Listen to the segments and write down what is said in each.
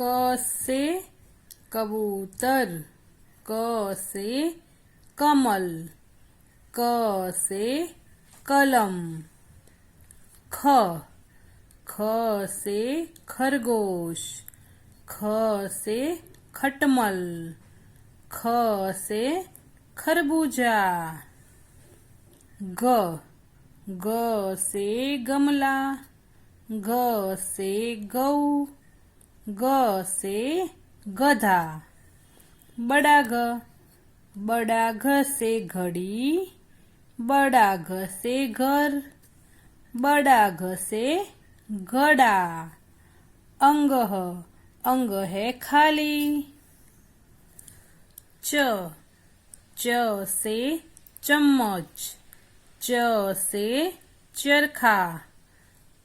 क से कबूतर, क से कमल, क से कलम। ख, ख से खरगोश, ख से खटमल, ख से खरबूजा। ग, ग से गमला, ग से गऊ, ग से गधा। बड़ा घ से घड़ी, बड़ा घ से घर, बड़ा घ से घड़ा। अंग है खाली। च, च से चम्मच, च से चरखा,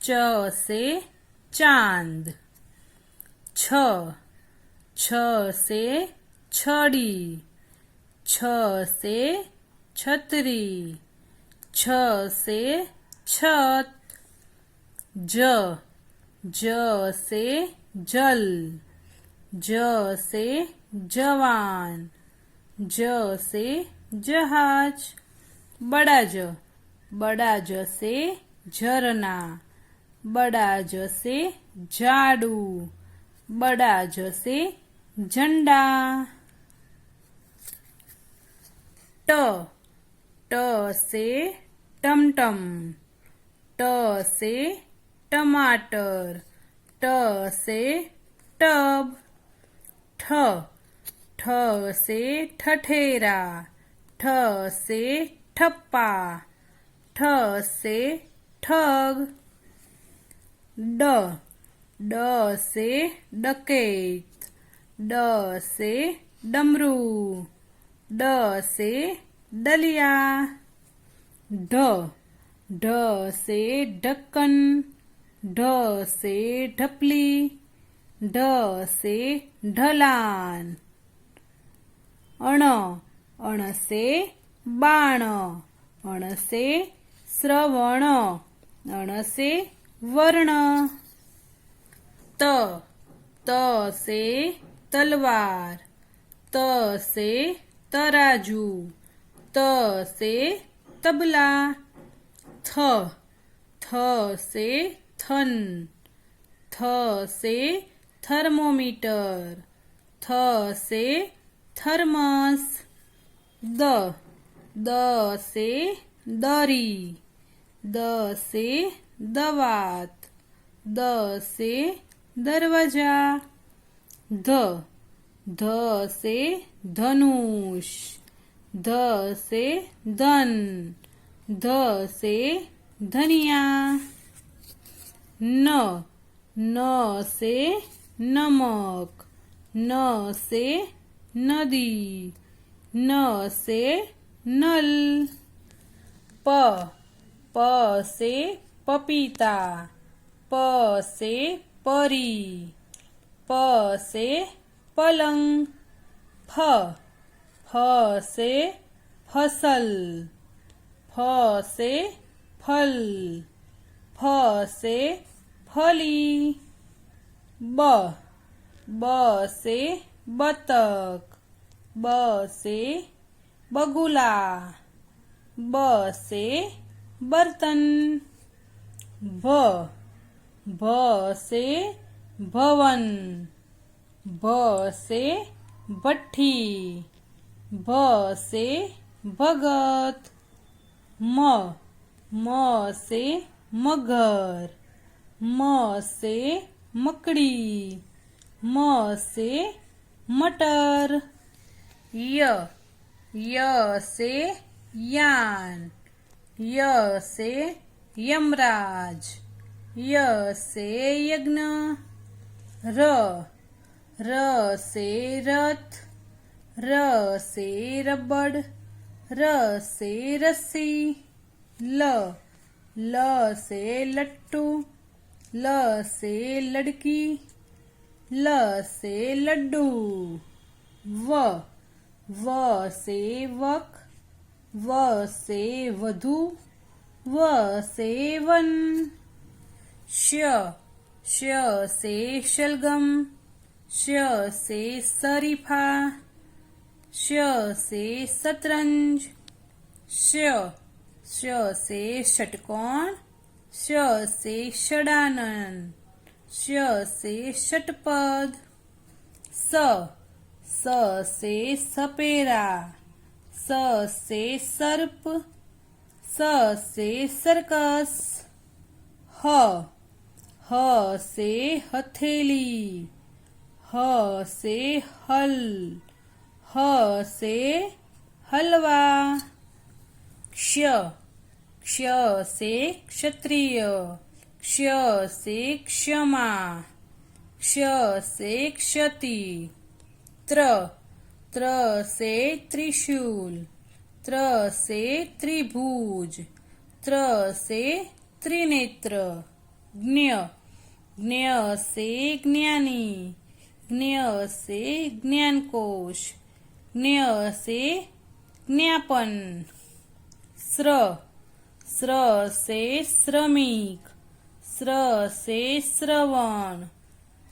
च से चांद। छ, छ से छड़ी, छ से छतरी, छ से छत। ज, ज से जल, ज से जवान, ज से जहाज। बड़ा ज से झरना, बड़ा ज से झाड़ू, बड़ा ज से झंडा। ट, ट से टमटम, ट से टमाटर, ट से टब। ठ, ठ से ठठेरा, ठ से ठप्पा, ठ से ठग। ड, ड से डकैत, ड से डमरू, ड से डलिया। ढ, ढ से ढक्कन, ढ से ढपली, ढ से ढलान। अण, अण से बाण, अण से श्रवण, अण से वर्ण। त, त से तलवार, त से तराजू, त से तबला। थ, थ से थन, थ से थर्मोमीटर, थ से थर्मस। द, द से दरी, द से दवात, द से दरवाजा। ध, ध से धनुष, ध से धन, ध से धनिया। न, न से नमक, न से नदी, न से नल। प, प से पपीता, प से परी, प से पलंग। फ, फ से फसल, फ से फल, फ से फली। ब, ब से बतख, ब से बगुला, ब से बर्तन। भ, भ से भवन, भ से भट्ठी, भ से भगत। म, म से मगर, म से मकड़ी, म से मटर। य, य से यान, य से यमराज, य से यज्ञ। र, र से रथ, र से रबड़, र से रस्सी। ल, ल से लट्टू, ल से लड़की, ल से लड्डू। व, व से वक, व से वधू, व से वन। श, श से शलगम, श से शरीफा श से शतरंज श से षटकोण श से षडानन श से षटपद स से सपेरा स से सर्प स से सर्कस ह से हथेली ह से हल ह से हलवा क्ष से क्षत्रिय क्ष से क्षमा क्ष से क्षति त्र से त्रिशूल त्र से त्रिभुज त्र से त्रिनेत्र ज्ञ से ज्ञानी ज्ञ से ज्ञानकोश ज्ञ से ज्ञापन स्र से श्रमिक स्र से श्रवण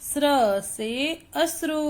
स्र से अश्रु